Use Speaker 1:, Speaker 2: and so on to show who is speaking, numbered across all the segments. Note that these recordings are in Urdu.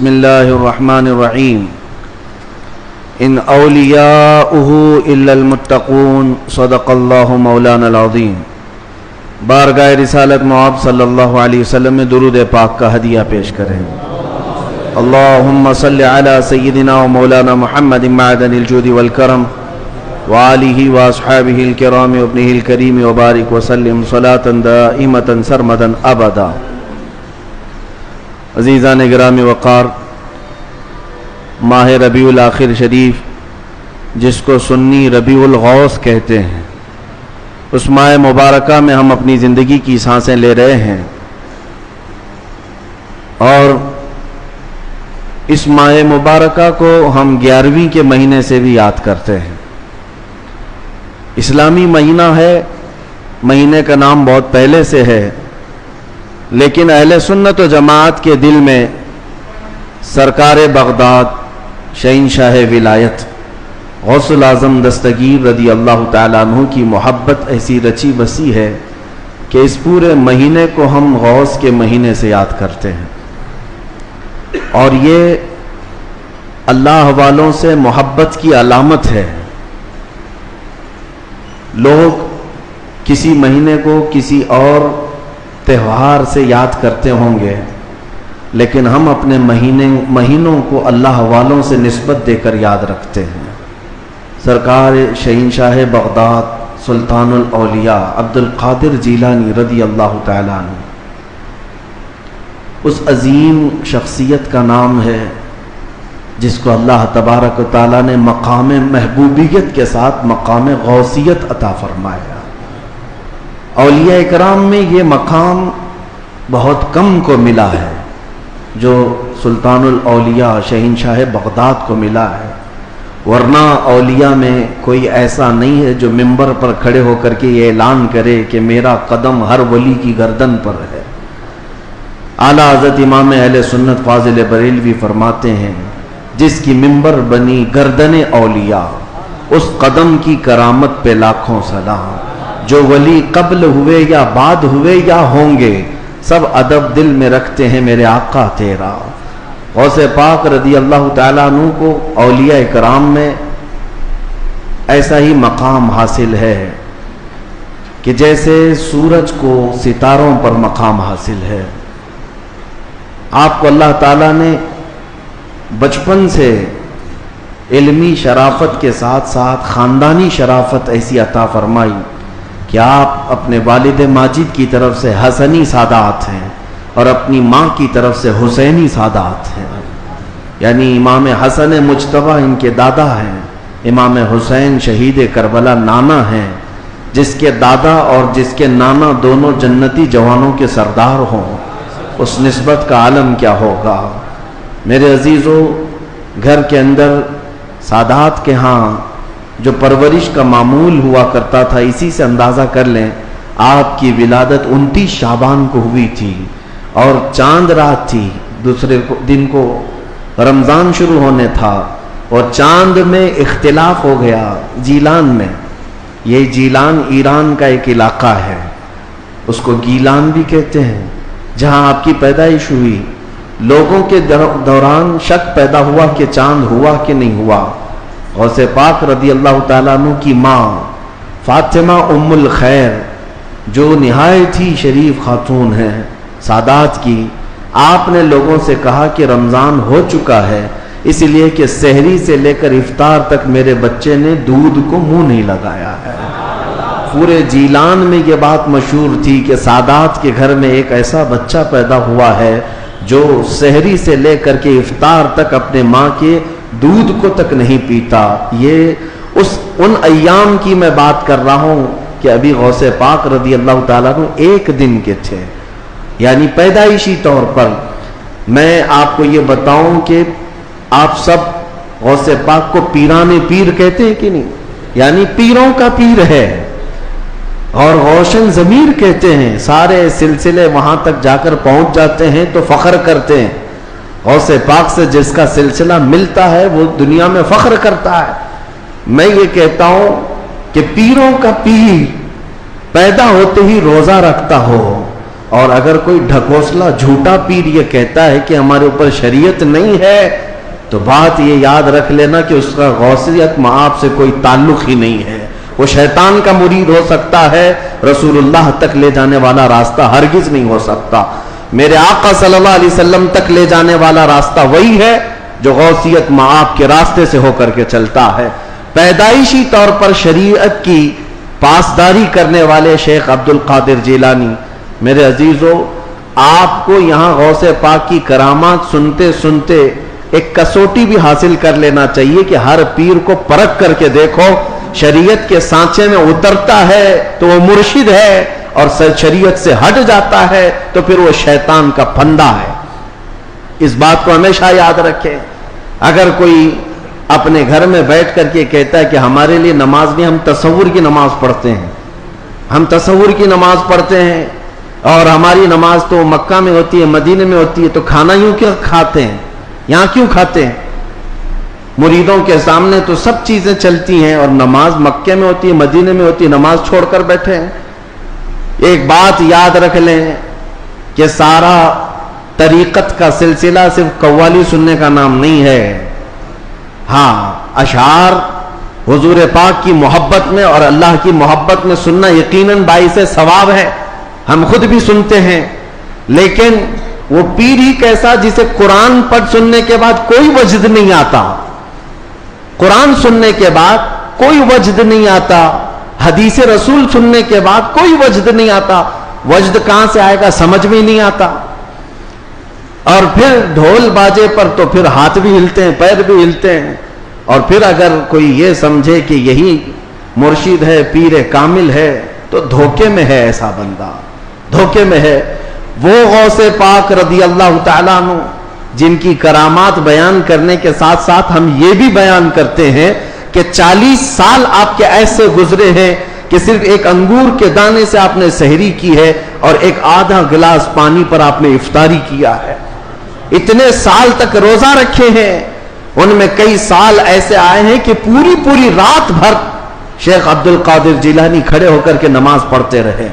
Speaker 1: بسم اللہ الرحمن الرحیم ان اولیاؤہ الا المتقون صدق اللہ مولانا العظیم۔ بارگاہ رسالت مآب صلی اللہ علیہ وسلم میں درود پاک کا ہدیہ پیش کریں۔ اللہم صلی علی سیدنا و مولانا محمد معدن الجود والکرم وآلہ واصحابہ الکرام وابنہ الکریم وبارک وسلم صلاة دائمة سرمدا ابدا۔ عزیزان گرامی وقار، ماہ ربیع الاخر شریف جس کو سنی ربیع الغوث کہتے ہیں، اس ماہ مبارکہ میں ہم اپنی زندگی کی سانسیں لے رہے ہیں، اور اس ماہ مبارکہ کو ہم 11ویں کے مہینے سے بھی یاد کرتے ہیں۔ اسلامی مہینہ ہے، مہینے کا نام بہت پہلے سے ہے، لیکن اہل سنت و جماعت کے دل میں سرکار بغداد شہنشاہ ولایت غوث الاعظم دستگیر رضی اللہ تعالیٰ عنہ کی محبت ایسی رچی بسی ہے کہ اس پورے مہینے کو ہم غوث کے مہینے سے یاد کرتے ہیں، اور یہ اللہ والوں سے محبت کی علامت ہے۔ لوگ کسی مہینے کو کسی اور تہوار سے یاد کرتے ہوں گے، لیکن ہم اپنے مہینوں کو اللہ والوں سے نسبت دے کر یاد رکھتے ہیں۔ سرکار شہنشاہ بغداد سلطان الاولیاء عبد القادر جیلانی رضی اللہ تعالیٰ عنہ، اس عظیم شخصیت کا نام ہے جس کو اللہ تبارک و تعالیٰ نے مقام محبوبیت کے ساتھ مقام غوثیت عطا فرمایا۔ اولیاء اکرام میں یہ مقام بہت کم کو ملا ہے جو سلطان الاولیاء شہنشاہ بغداد کو ملا ہے، ورنہ اولیاء میں کوئی ایسا نہیں ہے جو ممبر پر کھڑے ہو کر کے یہ اعلان کرے کہ میرا قدم ہر ولی کی گردن پر ہے۔ اعلیٰ حضرت امام اہل سنت فاضل بریلوی فرماتے ہیں، جس کی ممبر بنی گردن اولیاء، اس قدم کی کرامت پہ لاکھوں سلام۔ جو ولی قبل ہوئے یا بعد ہوئے یا ہوں گے، سب ادب دل میں رکھتے ہیں میرے آقا تیرا۔ غوث پاک رضی اللہ تعالیٰ عنہ کو اولیاء کرام میں ایسا ہی مقام حاصل ہے کہ جیسے سورج کو ستاروں پر مقام حاصل ہے۔ آپ کو اللہ تعالیٰ نے بچپن سے علمی شرافت کے ساتھ ساتھ خاندانی شرافت ایسی عطا فرمائی کہ آپ اپنے والد ماجد کی طرف سے حسنی سادات ہیں اور اپنی ماں کی طرف سے حسینی سادات ہیں، یعنی امام حسن مجتبیٰ ان کے دادا ہیں، امام حسین شہید کربلا نانا ہیں، جس کے دادا اور جس کے نانا دونوں جنتی جوانوں کے سردار ہوں، اس نسبت کا عالم کیا ہوگا۔ میرے عزیزو، گھر کے اندر سادات کے ہاں جو پرورش کا معمول ہوا کرتا تھا، اسی سے اندازہ کر لیں آپ کی ولادت 29 شعبان کو ہوئی تھی، اور چاند رات تھی، دوسرے دن کو رمضان شروع ہونے تھا، اور چاند میں اختلاف ہو گیا جیلان میں۔ یہ جیلان ایران کا ایک علاقہ ہے، اس کو گیلان بھی کہتے ہیں، جہاں آپ کی پیدائش ہوئی۔ لوگوں کے دوران شک پیدا ہوا کہ چاند ہوا کہ نہیں ہوا۔ غوث پاک رضی اللہ تعالیٰ عنہ کی ماں فاطمہ ام الخیر، جو نہایت ہی شریف خاتون ہیں سادات کی، آپ نے لوگوں سے کہا کہ رمضان ہو چکا ہے، اس لیے کہ سحری سے لے کر افطار تک میرے بچے نے دودھ کو منہ نہیں لگایا ہے۔ پورے جیلان میں یہ بات مشہور تھی کہ سادات کے گھر میں ایک ایسا بچہ پیدا ہوا ہے جو سحری سے لے کر کے افطار تک اپنے ماں کے دودھ کو تک نہیں پیتا۔ یہ ان ایام کی میں بات کر رہا ہوں کہ ابھی غوث پاک رضی اللہ تعالیٰ عنہ ایک دن کے تھے، یعنی پیدائشی طور پر۔ میں آپ کو یہ بتاؤں کہ آپ سب غوث پاک کو پیران پیر کہتے ہیں کہ نہیں؟ یعنی پیروں کا پیر ہے، اور روشن ضمیر کہتے ہیں۔ سارے سلسلے وہاں تک جا کر پہنچ جاتے ہیں تو فخر کرتے ہیں۔ غوث پاک سے جس کا سلسلہ ملتا ہے وہ دنیا میں فخر کرتا ہے۔ میں یہ کہتا ہوں کہ پیروں کا پیر پیدا ہوتے ہی روزہ رکھتا ہو، اور اگر کوئی ڈھکوسلا جھوٹا پیر یہ کہتا ہے کہ ہمارے اوپر شریعت نہیں ہے تو بات یہ یاد رکھ لینا کہ اس کا غوثیت مآب سے کوئی تعلق ہی نہیں ہے. وہ شیطان کا مرید ہو سکتا ہے، رسول اللہ تک لے جانے والا راستہ ہرگز نہیں ہو سکتا. میرے آقا صلی اللہ علیہ وسلم تک لے جانے والا راستہ وہی ہے جو غوثیت مآب کے راستے سے ہو کر کے چلتا ہے. پیدائشی طور پر شریعت کی پاسداری کرنے والے شیخ عبد القادر جیلانی، میرے عزیزو، آپ کو یہاں غوث پاک کی کرامات سنتے سنتے ایک کسوٹی بھی حاصل کر لینا چاہیے کہ ہر پیر کو پرکھ کر کے دیکھو، شریعت کے سانچے میں اترتا ہے تو وہ مرشد ہے، اور شریعت سے ہٹ جاتا ہے تو پھر وہ شیطان کا پھندا ہے. اس بات کو ہمیشہ یاد رکھیں. اگر کوئی اپنے گھر میں بیٹھ کر کے کہتا ہے کہ ہمارے لیے نماز نہیں، ہم تصور کی نماز پڑھتے ہیں، ہم تصور کی نماز پڑھتے ہیں، اور ہماری نماز تو مکہ میں ہوتی ہے، مدینے میں ہوتی ہے، تو کھانا یوں کیوں کھاتے ہیں، یہاں کیوں کھاتے ہیں؟ مریدوں کے سامنے تو سب چیزیں چلتی ہیں، اور نماز مکے میں ہوتی ہے، مدینے میں ہوتی ہے، نماز چھوڑ کر بیٹھے ہیں. ایک بات یاد رکھ لیں کہ سارا طریقت کا سلسلہ صرف قوالی سننے کا نام نہیں ہے. ہاں، اشعار حضور پاک کی محبت میں اور اللہ کی محبت میں سننا یقیناً باعث ثواب ہے، ہم خود بھی سنتے ہیں. لیکن وہ پیر ہی کیسا جسے قرآن پڑھ سننے کے بعد کوئی وجد نہیں آتا، قرآن سننے کے بعد کوئی وجد نہیں آتا، حدیث رسول سننے کے بعد کوئی وجد نہیں آتا. وجد کہاں سے آئے گا سمجھ میں نہیں آتا. اور پھر ڈھول باجے پر تو پھر ہاتھ بھی ہلتے ہیں، پیر بھی ہلتے ہیں. اور پھر اگر کوئی یہ سمجھے کہ یہی مرشد ہے، پیر کامل ہے، تو دھوکے میں ہے. ایسا بندہ دھوکے میں ہے. وہ غوث پاک رضی اللہ تعالیٰ عنہ جن کی کرامات بیان کرنے کے ساتھ ساتھ ہم یہ بھی بیان کرتے ہیں کہ 40 سال آپ کے ایسے گزرے ہیں کہ صرف ایک انگور کے دانے سے آپ نے سحری کی ہے اور ایک آدھا گلاس پانی پر آپ نے افطاری کیا ہے. اتنے سال تک روزہ رکھے ہیں. ان میں کئی سال ایسے آئے ہیں کہ پوری رات بھر شیخ عبد القادر جیلانی کھڑے ہو کر کے نماز پڑھتے رہے.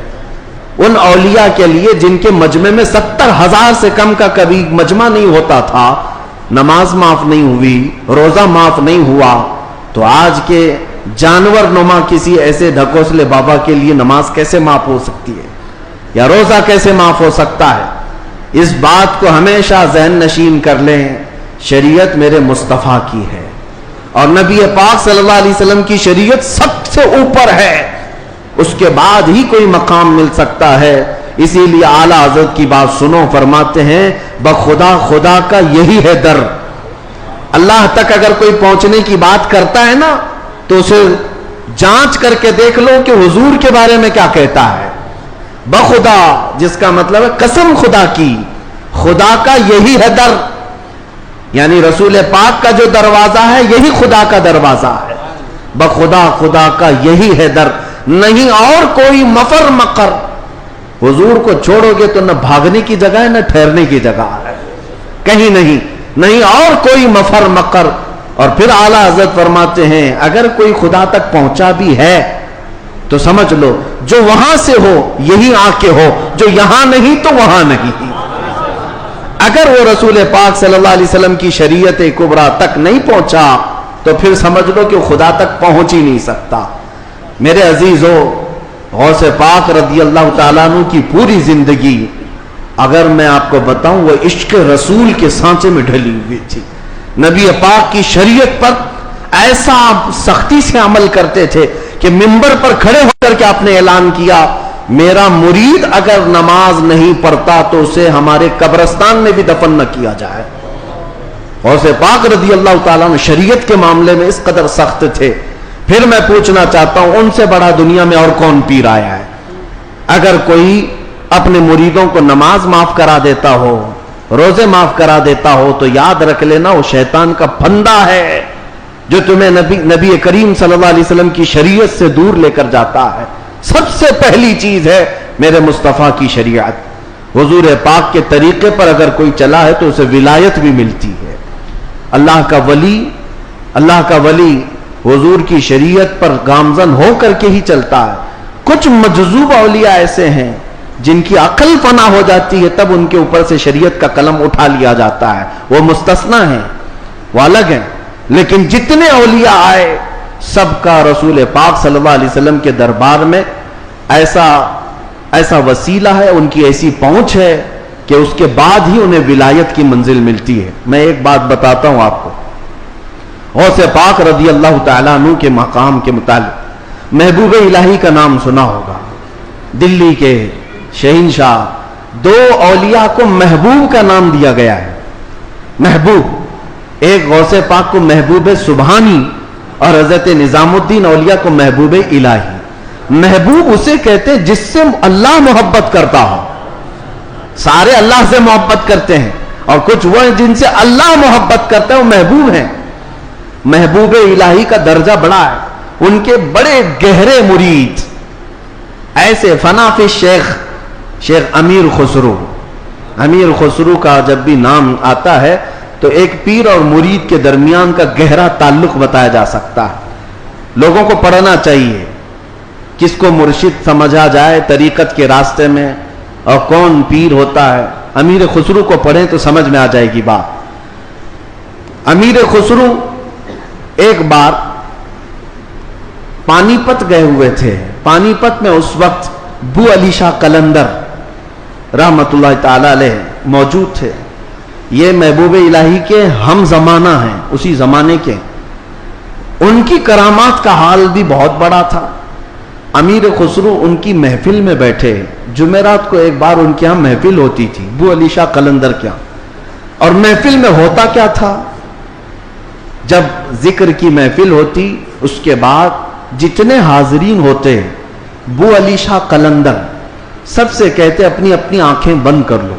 Speaker 1: ان اولیاء کے لیے جن کے مجمع میں 70,000 سے کم کا کبھی مجمع نہیں ہوتا تھا، نماز معاف نہیں ہوئی، روزہ معاف نہیں ہوا، تو آج کے جانور نما کسی ایسے ڈھکوسلے بابا کے لیے نماز کیسے معاف ہو سکتی ہے، یا روزہ کیسے معاف ہو سکتا ہے؟ اس بات کو ہمیشہ ذہن نشین کر لیں. شریعت میرے مصطفیٰ کی ہے، اور نبی پاک صلی اللہ علیہ وسلم کی شریعت سب سے اوپر ہے. اس کے بعد ہی کوئی مقام مل سکتا ہے. اسی لیے اعلیٰ حضرت کی بات سنو، فرماتے ہیں بخدا خدا کا یہی ہے در. اللہ تک اگر کوئی پہنچنے کی بات کرتا ہے نا تو اسے جانچ کر کے دیکھ لو کہ حضور کے بارے میں کیا کہتا ہے. بخدا جس کا مطلب ہے قسم خدا کی، خدا کا یہی ہے در، یعنی رسول پاک کا جو دروازہ ہے یہی خدا کا دروازہ ہے. بخدا خدا کا یہی ہے در، نہیں اور کوئی مفر مقر. حضور کو چھوڑو گے تو نہ بھاگنے کی جگہ ہے نہ ٹھہرنے کی جگہ ہے، کہیں نہیں اور کوئی مفر مقر. اور پھر اعلیٰ حضرت فرماتے ہیں اگر کوئی خدا تک پہنچا بھی ہے تو سمجھ لو جو وہاں سے ہو یہی آ کے ہو، جو یہاں نہیں تو وہاں نہیں. اگر وہ رسول پاک صلی اللہ علیہ وسلم کی شریعت کبریٰ تک نہیں پہنچا تو پھر سمجھ لو کہ خدا تک پہنچ ہی نہیں سکتا. میرے عزیزو، غوث پاک رضی اللہ تعالیٰ عنہ کی پوری زندگی اگر میں آپ کو بتاؤں وہ عشق رسول کے سانچے میں ڈھلی ہوئی تھی. نبی پاک کی شریعت پر ایسا سختی سے عمل کرتے تھے کہ منبر پر کھڑے ہو کر کے آپ نے اعلان کیا میرا مرید اگر نماز نہیں پڑھتا تو اسے ہمارے قبرستان میں بھی دفن نہ کیا جائے. غوث پاک رضی اللہ تعالیٰ عنہ شریعت کے معاملے میں اس قدر سخت تھے. پھر میں پوچھنا چاہتا ہوں ان سے بڑا دنیا میں اور کون پیر آیا ہے؟ اگر کوئی اپنے مریدوں کو نماز معاف کرا دیتا ہو، روزے معاف کرا دیتا ہو، تو یاد رکھ لینا وہ شیطان کا پھندا ہے جو تمہیں نبی کریم صلی اللہ علیہ وسلم کی شریعت سے دور لے کر جاتا ہے. سب سے پہلی چیز ہے میرے مصطفیٰ کی شریعت. حضور پاک کے طریقے پر اگر کوئی چلا ہے تو اسے ولایت بھی ملتی ہے. اللہ کا ولی حضور کی شریعت پر گامزن ہو کر کے ہی چلتا ہے. کچھ مجذوب اولیاء ایسے ہیں جن کی عقل فنا ہو جاتی ہے تب ان کے اوپر سے شریعت کا قلم اٹھا لیا جاتا ہے، وہ مستثنا ہیں، وہ الگ ہیں. لیکن جتنے اولیاء آئے سب کا رسول پاک صلی اللہ علیہ وسلم کے دربار میں ایسا وسیلہ ہے، ان کی ایسی پہنچ ہے کہ اس کے بعد ہی انہیں ولایت کی منزل ملتی ہے. میں ایک بات بتاتا ہوں آپ کو، غوث پاک رضی اللہ تعالیٰ عنہ کے مقام کے متعلق محبوب الہی کا نام سنا ہوگا. دلی کے شہنشاہ، دو اولیاء کو محبوب کا نام دیا گیا ہے. محبوب، ایک غوث پاک کو محبوب سبحانی اور حضرت نظام الدین اولیاء کو محبوب الہی. محبوب اسے کہتے ہیں جس سے اللہ محبت کرتا ہو. سارے اللہ سے محبت کرتے ہیں اور کچھ وہ ہیں جن سے اللہ محبت کرتا ہے، وہ محبوب ہیں. محبوب الہی کا درجہ بڑا ہے. ان کے بڑے گہرے مرید ایسے فنا فی شیخ امیر خسرو. امیر خسرو کا جب بھی نام آتا ہے تو ایک پیر اور مرید کے درمیان کا گہرا تعلق بتایا جا سکتا ہے. لوگوں کو پڑھنا چاہیے کس کو مرشد سمجھا جائے طریقت کے راستے میں اور کون پیر ہوتا ہے. امیر خسرو کو پڑھیں تو سمجھ میں آ جائے گی بات. امیر خسرو ایک بار پانی پت گئے ہوئے تھے. پانی پت میں اس وقت بو علی شاہ قلندر رحمت اللہ تعالی علیہ موجود تھے. یہ محبوب الہی کے ہم زمانہ ہیں، اسی زمانے کے. ان کی کرامات کا حال بھی بہت بڑا تھا. امیر خسرو ان کی محفل میں بیٹھے. جمعرات کو ایک بار ان کے ہاں محفل ہوتی تھی بو علی شاہ قلندر کے ہاں. اور محفل میں ہوتا کیا تھا، جب ذکر کی محفل ہوتی اس کے بعد جتنے حاضرین ہوتے بو علی شاہ قلندر سب سے کہتے اپنی اپنی آنکھیں بند کر لو.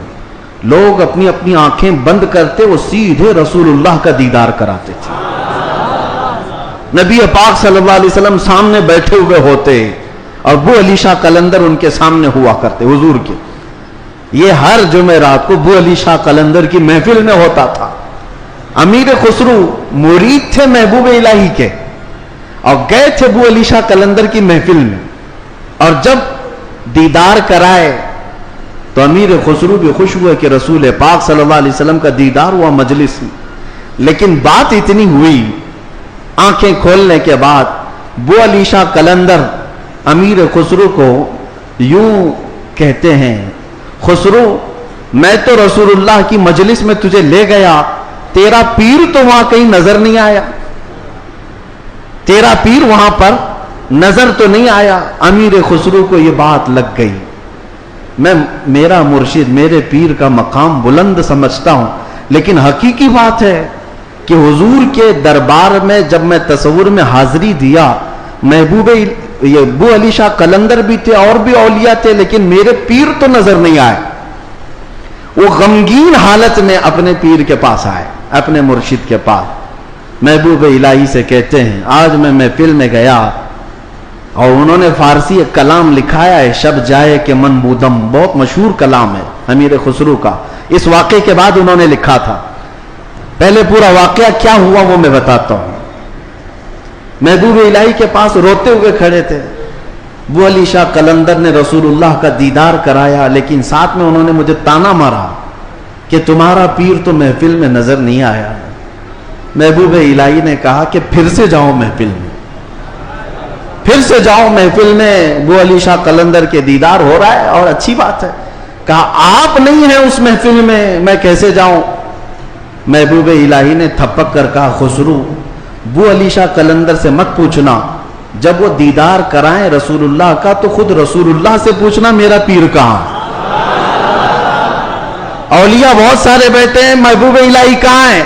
Speaker 1: لوگ اپنی اپنی آنکھیں بند کرتے، وہ سیدھے رسول اللہ کا دیدار کراتے تھے. نبی پاک صلی اللہ علیہ وسلم سامنے بیٹھے ہوئے ہوتے اور بو علی شاہ قلندر ان کے سامنے ہوا کرتے حضور کے. یہ ہر جمعرات کو بو علی شاہ قلندر کی محفل میں ہوتا تھا. امیر خسرو مرید تھے محبوب الہی کے اور گئے تھے بو علی شاہ قلندر کی محفل میں. اور جب دیدار کرائے تو امیر خسرو بھی خوش ہوئے کہ رسول پاک صلی اللہ علیہ وسلم کا دیدار ہوا مجلس میں. لیکن بات اتنی ہوئی، آنکھیں کھولنے کے بعد بو علی شاہ قلندر امیر خسرو کو یوں کہتے ہیں، خسرو میں تو رسول اللہ کی مجلس میں تجھے لے گیا، تیرا پیر تو وہاں کہیں نظر نہیں آیا، تیرا پیر وہاں پر نظر تو نہیں آیا. امیر خسرو کو یہ بات لگ گئی. میں میرا مرشد میرے پیر کا مقام بلند سمجھتا ہوں، لیکن حقیقی بات ہے کہ حضور کے دربار میں جب میں تصور میں حاضری دیا، محبوب یہ بو علی شاہ قلندر بھی تھے اور بھی اولیاء تھے، لیکن میرے پیر تو نظر نہیں آئے. وہ غمگین حالت میں اپنے پیر کے پاس آئے، اپنے مرشد کے پاس. محبوب الہی سے کہتے ہیں آج میں محفل میں گیا اور انہوں نے فارسی ایک کلام لکھایا ہے، شب جائے کہ من بودم، بہت مشہور کلام ہے امیر خسرو کا. اس واقعے کے بعد انہوں نے لکھا تھا. پہلے پورا واقعہ کیا ہوا وہ میں بتاتا ہوں. محبوب الہی کے پاس روتے ہوئے کھڑے تھے. بو علی شاہ قلندر نے رسول اللہ کا دیدار کرایا، لیکن ساتھ میں انہوں نے مجھے تانا مارا کہ تمہارا پیر تو محفل میں نظر نہیں آیا. محبوب الہی نے کہا کہ پھر سے جاؤ محفل میں، پھر سے جاؤ محفل میں. بو علی شاہ قلندر کے دیدار ہو رہا ہے اور اچھی بات ہے. کہا آپ نہیں ہیں اس محفل میں کیسے جاؤں. محبوب الہی نے تھپک کر کہا خسرو بو علی شاہ قلندر سے مت پوچھنا، جب وہ دیدار کرائیں رسول اللہ کا تو خود رسول اللہ سے پوچھنا میرا پیر کہاں. اولیاء بہت سارے بیٹھے ہیں، محبوب الہی کہاں ہیں.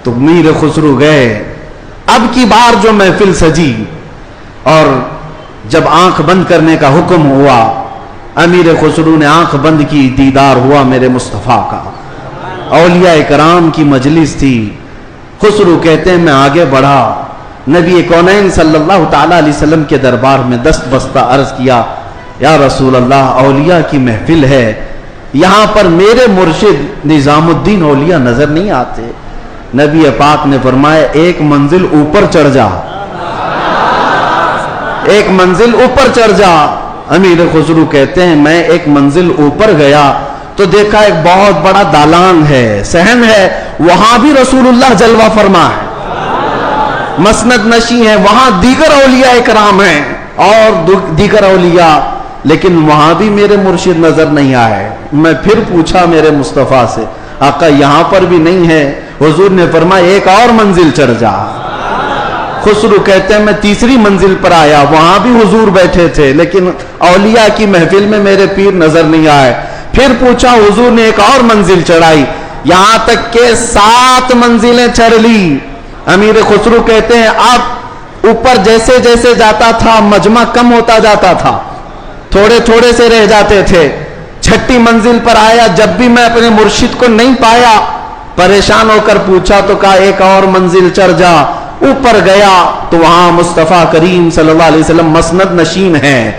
Speaker 1: تو میر خسرو گئے. اب کی بار جو محفل سجی اور جب آنکھ بند کرنے کا حکم ہوا، امیر خسرو نے آنکھ بند کی، دیدار ہوا میرے مصطفیٰ کا. اولیاء کرام کی مجلس تھی. خسرو کہتے ہیں میں آگے بڑھا، نبی کونین صلی اللہ تعالی علیہ وسلم کے دربار میں دست بستہ عرض کیا یا رسول اللہ اولیاء کی محفل ہے، یہاں پر میرے مرشد نظام الدین اولیاء نظر نہیں آتے. نبی پاک نے فرمایا ایک منزل اوپر چڑھ جا، ایک منزل اوپر چڑھ جا. امیر خسرو کہتے ہیں میں ایک منزل اوپر گیا تو دیکھا ایک بہت بڑا دالان ہے، صحن ہے، وہاں بھی رسول اللہ جلوہ فرما ہے، مسند نشی ہے، وہاں دیگر اولیاء اکرام ہیں اور دیگر اولیاء، لیکن وہاں بھی میرے مرشد نظر نہیں آئے۔ میں پھر پوچھا میرے مصطفیٰ سے، آقا یہاں پر بھی نہیں ہے؟ حضور نے فرمایا ایک اور منزل چڑھ جا۔ خسرو کہتے ہیں میں تیسری منزل پر آیا، وہاں بھی حضور بیٹھے تھے لیکن اولیاء کی محفل میں میرے پیر نظر نہیں آئے۔ پھر پوچھا، حضور نے ایک اور منزل چڑھائی، یہاں تک کہ 7 منزلیں چڑھ لی۔ امیر خسرو کہتے ہیں اب اوپر جیسے جیسے جاتا تھا مجمع کم ہوتا جاتا تھا، تھوڑے تھوڑے سے رہ جاتے تھے۔ 6ٹھی منزل پر آیا، جب بھی میں اپنے مرشد کو نہیں پایا، پریشان ہو کر پوچھا تو کہا ایک اور منزل چڑھ جا۔ اوپر گیا تو وہاں مصطفیٰ کریم صلی اللہ علیہ وسلم مسند نشین ہیں،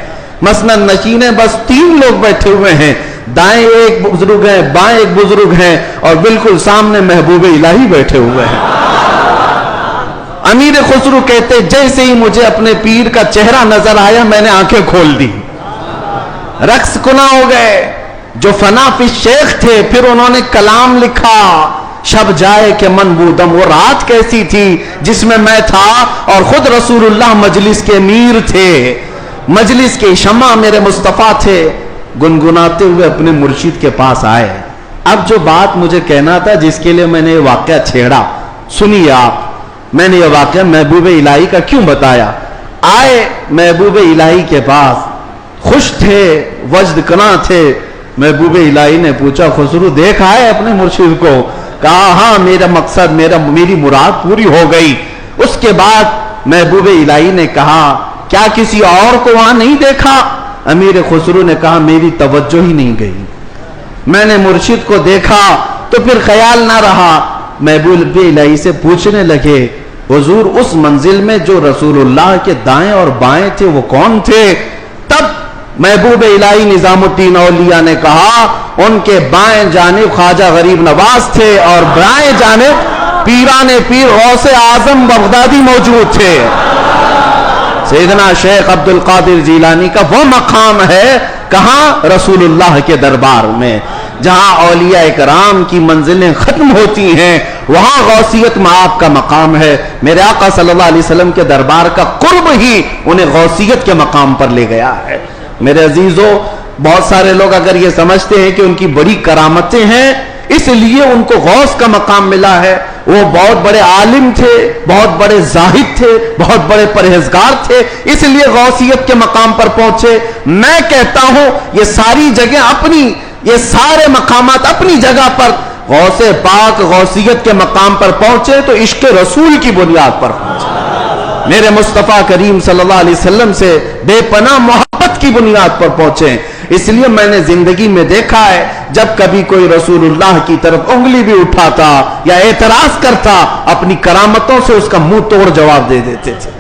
Speaker 1: مسند نشین ہیں، بس 3 لوگ بیٹھے ہوئے ہیں، دائیں ایک بزرگ ہیں، بائیں ایک بزرگ ہیں، اور بالکل سامنے محبوب الہی بیٹھے ہوئے ہیں۔ امیر خسرو کہتے جیسے ہی مجھے اپنے پیر کا چہرہ نظر آیا میں نے آنکھیں کھول دی، رقص کنا ہو گئے۔ جو فنا فی شیخ تھے پھر انہوں نے کلام لکھا، شب جائے کہ من بودم، وہ رات کیسی تھی جس میں میں تھا اور خود رسول اللہ مجلس کے امیر تھے، مجلس کے شمع میرے مصطفیٰ تھے۔ گنگناتے ہوئے اپنے مرشد کے پاس آئے۔ اب جو بات مجھے کہنا تھا جس کے لیے میں نے یہ واقعہ چھیڑا، سنیے آپ، میں نے یہ واقعہ محبوب الہی کا کیوں بتایا۔ آئے محبوب الہی کے پاس، خوش تھے، وجد کنا تھے۔ محبوب الہی نے پوچھا خسرو دیکھ آئے اپنے مرشد کو؟ کہا ہاں میرا مقصد، میری مراد پوری ہو گئی۔ اس کے بعد محبوب الہی نے کہا کیا کسی اور کو وہاں نہیں دیکھا؟ امیر خسرو نے کہا میری توجہ ہی نہیں گئی، میں نے مرشد کو دیکھا تو پھر خیال نہ رہا۔ محبوب الہی سے پوچھنے لگے حضور اس منزل میں جو رسول اللہ کے دائیں اور بائیں تھے وہ کون تھے؟ تب محبوب الہی نظام الدین اولیاء نے کہا ان کے بائیں جانب خواجہ غریب نواز تھے اور بائیں جانب پیران پیر غوث اعظم بغدادی موجود تھے۔ سیدنا شیخ عبد القادر جیلانی کا وہ مقام ہے کہاں؟ رسول اللہ کے دربار میں، جہاں اولیاء اکرام کی منزلیں ختم ہوتی ہیں وہاں غوثیت معاب کا مقام ہے۔ میرے آقا صلی اللہ علیہ وسلم کے دربار کا قرب ہی انہیں غوثیت کے مقام پر لے گیا ہے۔ میرے عزیزو، بہت سارے لوگ اگر یہ سمجھتے ہیں کہ ان کی بڑی کرامتیں ہیں اس لیے ان کو غوث کا مقام ملا ہے، وہ بہت بڑے عالم تھے، بہت بڑے زاہد تھے، بہت بڑے پرہیزگار تھے اس لیے غوثیت کے مقام پر پہنچے۔ میں کہتا ہوں یہ ساری جگہ اپنی، یہ سارے مقامات اپنی جگہ پر، غوث پاک غوثیت کے مقام پر پہنچے تو عشق رسول کی بنیاد پر پہنچے، میرے مصطفیٰ کریم صلی اللہ علیہ وسلم سے بے پناہ محبت کی بنیاد پر پہنچے۔ اس لیے میں نے زندگی میں دیکھا ہے جب کبھی کوئی رسول اللہ کی طرف انگلی بھی اٹھاتا یا اعتراض کرتا اپنی کرامتوں سے اس کا منہ توڑ جواب دے دیتے تھے،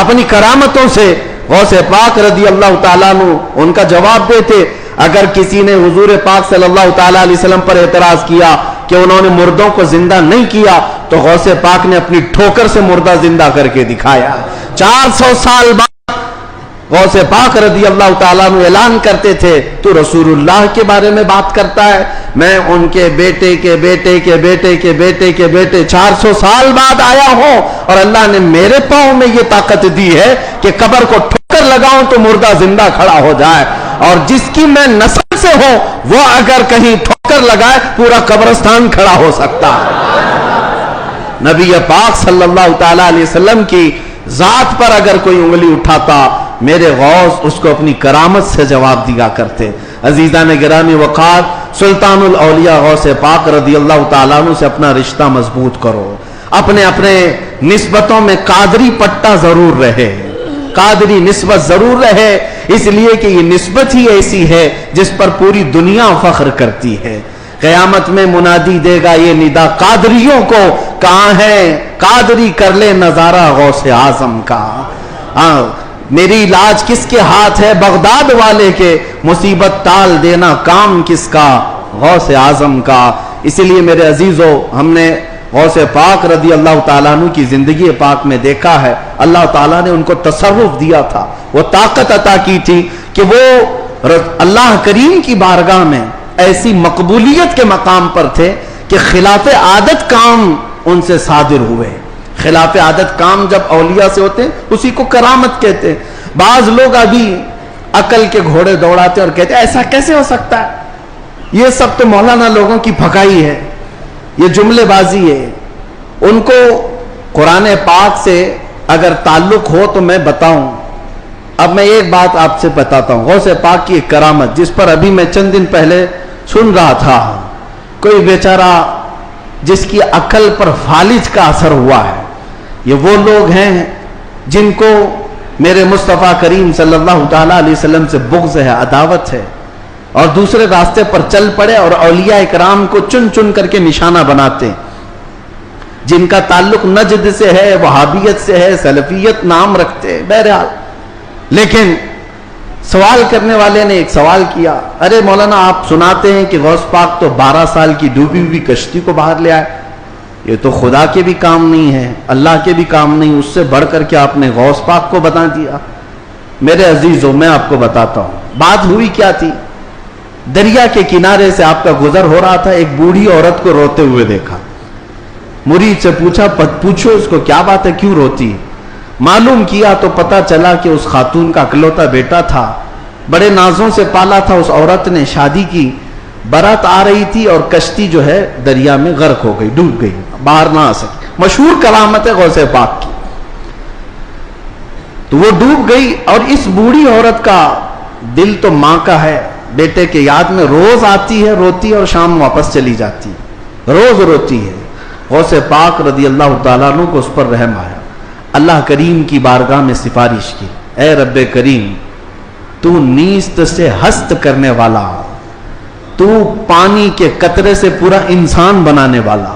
Speaker 1: اپنی کرامتوں سے غوث پاک رضی اللہ تعالیٰ عنہ ان کا جواب دیتے۔ اگر کسی نے حضور پاک صلی اللہ تعالیٰ علیہ وسلم پر اعتراض کیا کہ انہوں نے مردوں کو زندہ نہیں کیا تو غوث پاک نے اپنی ٹھوکر سے مردہ زندہ کر کے دکھایا۔ 400 سال بعد غوث پاک رضی اللہ تعالیٰ عنہ اعلان کرتے تھے تو رسول اللہ کے بارے میں بات کرتا ہے، میں ان کے بیٹے کے بیٹے کے بیٹے کے بیٹے کے بیٹے 400 سال بعد آیا ہوں اور اللہ نے میرے پاؤں میں یہ طاقت دی ہے کہ قبر کو ٹھوکر لگاؤں تو مردہ زندہ کھڑا ہو جائے، اور جس کی میں نسل سے ہوں وہ اگر کہیں ٹھوکر لگائے پورا قبرستان کھڑا ہو سکتا ہے۔ نبی پاک صلی اللہ تعالیٰ علیہ وسلم کی ذات پر اگر کوئی انگلی اٹھاتا میرے غوث اس کو اپنی کرامت سے جواب دیا کرتے۔ عزیزان گرامی وقار، سلطان الاولیاء غوث پاک رضی اللہ تعالیٰ عنہ سے اپنا رشتہ مضبوط کرو، اپنے اپنے نسبتوں میں قادری پٹا ضرور رہے، قادری نسبت ضرور رہے، اس لیے کہ یہ نسبت ہی ایسی ہے جس پر پوری دنیا فخر کرتی ہے۔ قیامت میں منادی دے گا یہ ندا قادریوں کو، کہاں ہے قادری کر لے نظارہ غوث اعظم کا۔ میری علاج کس کے ہاتھ ہے؟ بغداد والے کے، مصیبت ٹال دینا کام کس کا؟ غوث اعظم کا۔ اسی لیے میرے عزیزو، ہم نے غوث پاک رضی اللہ تعالیٰ عنہ کی زندگی پاک میں دیکھا ہے اللہ تعالیٰ نے ان کو تصرف دیا تھا، وہ طاقت عطا کی تھی کہ وہ اللہ کریم کی بارگاہ میں ایسی مقبولیت کے مقام پر تھے کہ خلاف عادت کام ان سے صادر ہوئے. خلاف عادت کام جب اولیاء سے ہوتے ہیں اسی کو کرامت کہتے ہیں. بعض لوگ ابھی عقل کے گھوڑے دوڑاتے اور کہتے ہیں ایسا کیسے ہو سکتا ہے, یہ سب تو مولانا لوگوں کی پھکائی ہے, یہ جملے بازی ہے. ان کو قرآن پاک سے اگر تعلق ہو تو میں بتاؤں. اب میں ایک بات آپ سے بتاتا ہوں, غوث پاک کی ایک کرامت جس پر ابھی میں چند دن پہلے سن رہا تھا. کوئی بیچارہ جس کی عقل پر فالج کا اثر ہوا ہے. یہ وہ لوگ ہیں جن کو میرے مصطفیٰ کریم صلی اللہ تعالیٰ علیہ وسلم سے بغض ہے, عداوت ہے, اور دوسرے راستے پر چل پڑے اور اولیاء اکرام کو چن چن کر کے نشانہ بناتے ہیں. جن کا تعلق نجد سے ہے, وہابیت سے ہے, سلفیت نام رکھتے ہیں. بہرحال لیکن سوال کرنے والے نے ایک سوال کیا, ارے مولانا آپ سناتے ہیں کہ غوث پاک تو 12 سال کی ڈوبی ہوئی کشتی کو باہر لے آئے. یہ تو خدا کے بھی کام نہیں ہے, اللہ کے بھی کام نہیں, اس سے بڑھ کر کے آپ نے غوث پاک کو بتا دیا. میرے عزیزوں میں آپ کو بتاتا ہوں بات ہوئی کیا تھی. دریا کے کنارے سے آپ کا گزر ہو رہا تھا, ایک بوڑھی عورت کو روتے ہوئے دیکھا. مرید سے پوچھا پوچھو اس کو کیا بات ہے, کیوں روتی. معلوم کیا تو پتا چلا کہ اس خاتون کا اکلوتا بیٹا تھا, بڑے نازوں سے پالا تھا. اس عورت نے شادی کی, برات آ رہی تھی اور کشتی جو ہے دریا میں غرق ہو گئی, ڈوب گئی, باہر نہ آ سکی. مشہور کرامت ہے غوث پاک کی. تو وہ ڈوب گئی اور اس بوڑھی عورت کا دل تو ماں کا ہے, بیٹے کے یاد میں روز آتی ہے, روتی ہے اور شام واپس چلی جاتی ہے, روز روتی ہے. غوث پاک رضی اللہ تعالیٰ عنہ کو اس پر رحم آیا. اللہ کریم کی بارگاہ میں سفارش کی, اے رب کریم تو نیست سے ہست کرنے والا, تو پانی کے قطرے سے پورا انسان بنانے والا,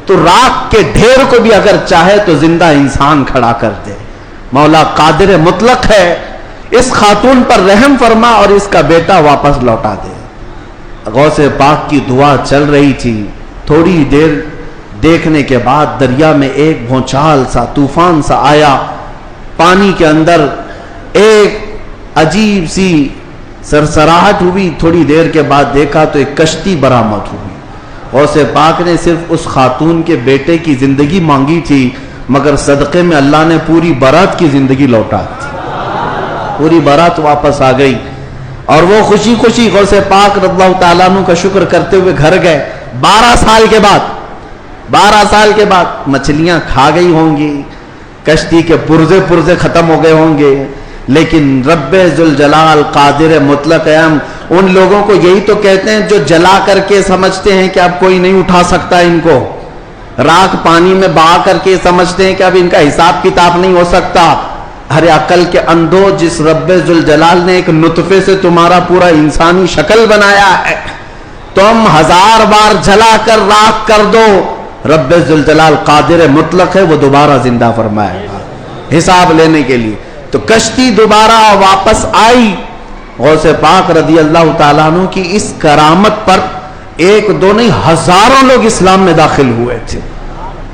Speaker 1: تو راکھ کے ڈھیر کو بھی اگر چاہے تو زندہ انسان کھڑا کر دے. مولا قادر مطلق ہے, اس خاتون پر رحم فرما اور اس کا بیٹا واپس لوٹا دے. غوث پاک کی دعا چل رہی تھی. تھوڑی دیر دیکھنے کے بعد دریا میں ایک بھونچال سا, طوفان سا آیا. پانی کے اندر ایک عجیب سی سرسراہٹ ہوئی. تھوڑی دیر کے بعد دیکھا تو ایک کشتی برآمد ہوئی. غوث پاک نے صرف اس خاتون کے بیٹے کی زندگی مانگی تھی, مگر صدقے میں اللہ نے پوری برات کی زندگی لوٹا دی. پوری برات واپس آ گئی اور وہ خوشی خوشی غوث پاک رضی اللہ تعالیٰ عنہ کا شکر کرتے ہوئے گھر گئے. 12 سال کے بعد مچھلیاں کھا گئی ہوں گی, کشتی کے پرزے ختم ہو گئے ہوں گے, لیکن رب ذوالجلال قادر مطلق ہم ان لوگوں کو یہی تو کہتے ہیں جو جلا کر کے سمجھتے ہیں کہ اب کوئی نہیں اٹھا سکتا ان کو, راکھ پانی میں بہا کر کے سمجھتے ہیں کہ اب ان کا حساب کتاب نہیں ہو سکتا. ارے عقل کے اندھو, جس رب ذوالجلال نے ایک نطفے سے تمہارا پورا انسانی شکل بنایا ہے, تم 1000 بار جلا کر راکھ کر دو, رب ذوالجلال قادر مطلق ہے, وہ دوبارہ زندہ فرمائے گا حساب لینے کے لیے. تو کشتی دوبارہ واپس آئی. غوث پاک رضی اللہ تعالیٰ عنہ کی اس کرامت پر ایک دو نہیں ہزاروں لوگ اسلام میں داخل ہوئے تھے,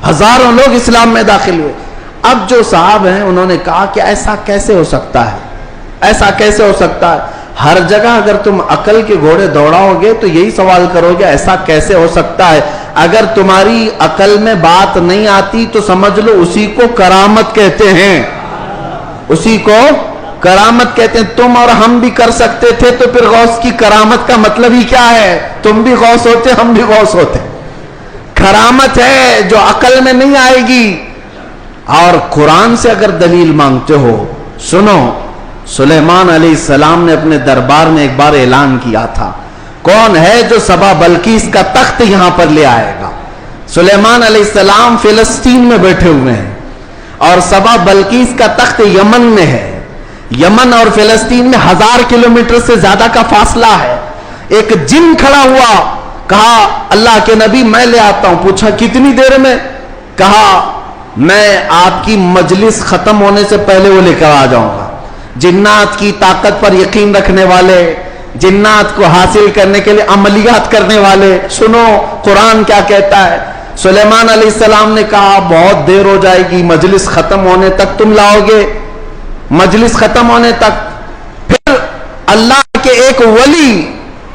Speaker 1: ہزاروں لوگ اسلام میں داخل ہوئے. اب جو صاحب ہیں انہوں نے کہا کہ ایسا کیسے ہو سکتا ہے, ایسا کیسے ہو سکتا ہے. ہر جگہ اگر تم عقل کے گھوڑے دوڑاؤ گے تو یہی سوال کرو گے ایسا کیسے ہو سکتا ہے. اگر تمہاری عقل میں بات نہیں آتی تو سمجھ لو اسی کو کرامت کہتے ہیں, اسی کو کرامت کہتے ہیں. تم اور ہم بھی کر سکتے تھے تو پھر غوث کی کرامت کا مطلب ہی کیا ہے. تم بھی غوث ہوتے, ہم بھی غوث ہوتے. کرامت ہے جو عقل میں نہیں آئے گی. اور قرآن سے اگر دلیل مانگتے ہو, سنو, سلیمان علیہ السلام نے اپنے دربار میں ایک بار اعلان کیا تھا, کون ہے جو سبا بلقیس کا تخت یہاں پر لے آئے گا. سلیمان علیہ السلام فلسطین میں بیٹھے ہوئے ہیں اور سبا بلقیس کا تخت یمن میں ہے. یمن اور فلسطین میں 1000 کلومیٹر سے زیادہ کا فاصلہ ہے. ایک جن کھڑا ہوا, کہا اللہ کے نبی میں لے آتا ہوں. پوچھا کتنی دیر میں؟ کہا میں آپ کی مجلس ختم ہونے سے پہلے وہ لے کر آ جاؤں گا. جنات کی طاقت پر یقین رکھنے والے, جنات کو حاصل کرنے کے لیے عملیات کرنے والے, سنو قرآن کیا کہتا ہے. سلیمان علیہ السلام نے کہا بہت دیر ہو جائے گی, مجلس ختم ہونے تک تم لاؤ گے, مجلس ختم ہونے تک. پھر اللہ کے ایک ولی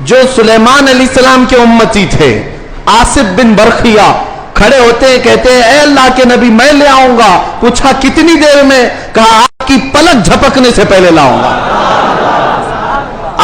Speaker 1: جو سلیمان علیہ السلام کے امتی تھے، آصف بن برخیہ، کھڑے ہوتے ہیں، کہتے ہیں اے اللہ کے نبی میں لے آؤں گا. پوچھا کتنی دیر میں؟ کہا آپ کی پلک جھپکنے سے پہلے لاؤں گا.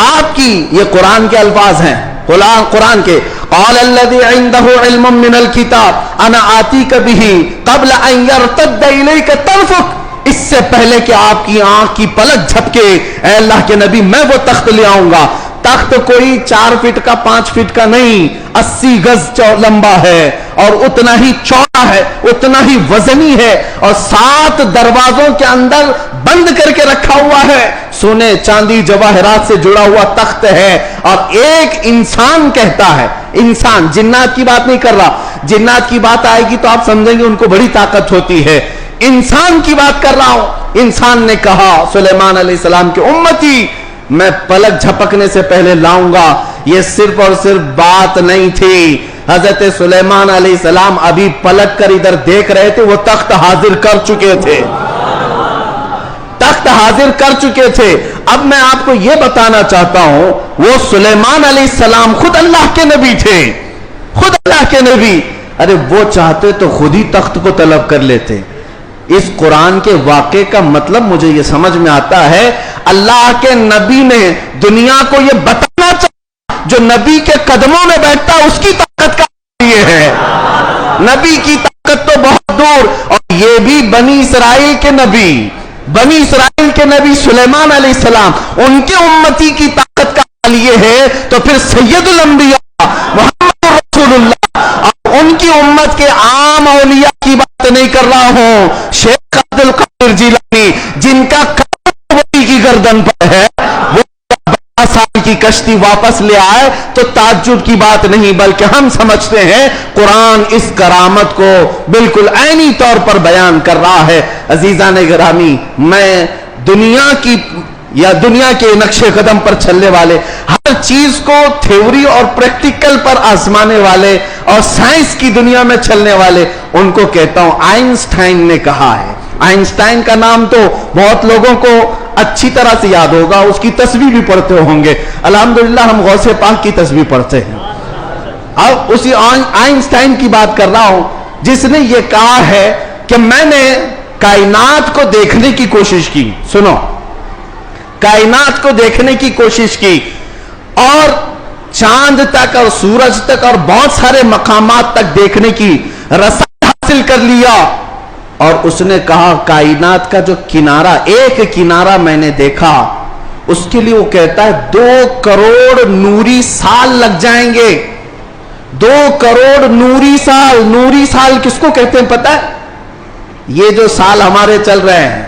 Speaker 1: آپ کی، یہ قرآن کے الفاظ ہیں، قرآن کے. قال الذي عنده علم من الكتاب انا آتيك به قبل ان يرتد اليك طرفك. اس سے پہلے کہ آپ کی آنکھ کی پلک جھپکے اے اللہ کے نبی میں وہ تخت لے آؤں گا. تخت کوئی 4 فٹ کا 5 فٹ کا نہیں، 80 گز لمبا ہے اور اتنا ہی چوڑا ہے، اتنا ہی وزنی ہے، اور 7 دروازوں کے اندر بند کر کے رکھا ہوا ہے. سونے چاندی جواہرات سے جڑا ہوا تخت ہے. اور ایک انسان کہتا ہے، انسان، جنات کی بات نہیں کر رہا، جنات کی بات آئے گی تو آپ سمجھیں گے ان کو بڑی طاقت ہوتی ہے. انسان کی بات کر رہا ہوں. انسان نے کہا سلیمان علیہ السلام کے امتی میں پلک جھپکنے سے پہلے لاؤں گا. یہ صرف اور صرف بات نہیں تھی، حضرت سلیمان علیہ السلام ابھی پلک کر ادھر دیکھ رہے تھے، وہ تخت حاضر کر چکے تھے، تخت حاضر کر چکے تھے. اب میں آپ کو یہ بتانا چاہتا ہوں، وہ سلیمان علیہ السلام خود اللہ کے نبی تھے، خود اللہ کے نبی. ارے وہ چاہتے تو خود ہی تخت کو طلب کر لیتے. اس قرآن کے واقعے کا مطلب مجھے یہ سمجھ میں آتا ہے، اللہ کے نبی نے دنیا کو یہ بتانا چاہا جو نبی کے قدموں میں بیٹھتا اس کی طاقت کا یہ ہے. نبی کی طاقت تو بہت دور. اور یہ بھی بنی اسرائیل کے نبی، بنی اسرائیل کے نبی سلیمان علیہ السلام، ان کے امتی کی طاقت کا حال یہ ہے، تو پھر سید الانبیاء محمد رسول اللہ، ان کی امت کے عام اولیاء کی بات نہیں کر رہا ہوں. شیخ عبد القادر جیلانی جن کا ولی کی گردن پر ہے، وہ 12 سال کی کشتی واپس لے آئے تو تعجب کی بات نہیں، بلکہ ہم سمجھتے ہیں قرآن اس کرامت کو بالکل عینی طور پر بیان کر رہا ہے. عزیزان گرامی، میں دنیا کی یا دنیا کے نقش قدم پر چلنے والے، ہر چیز کو تھیوری اور پریکٹیکل پر آزمانے والے اور سائنس کی دنیا میں چلنے والے، ان کو کہتا ہوں آئنسٹائن نے کہا ہے. آئنسٹائن کا نام تو بہت لوگوں کو اچھی طرح سے یاد ہوگا، اس کی تسبیح بھی پڑھتے ہوں گے. الحمدللہ ہم غوث پاک کی تسبیح پڑھتے ہیں. اب اسی آئنسٹائن کی بات کر رہا ہوں جس نے یہ کہا ہے کہ میں نے کائنات کو دیکھنے کی کوشش کی. سنو، کائنات کو دیکھنے کی کوشش کی اور چاند تک اور سورج تک اور بہت سارے مقامات تک دیکھنے کی رسائی حاصل کر لیا. اور اس نے کہا کائنات کا جو کنارہ، ایک کنارہ میں نے دیکھا، اس کے لیے وہ کہتا ہے 2 کروڑ نوری سال لگ جائیں گے. 2 کروڑ نوری سال. نوری سال کس کو کہتے ہیں پتہ ہے؟ یہ جو سال ہمارے چل رہے ہیں،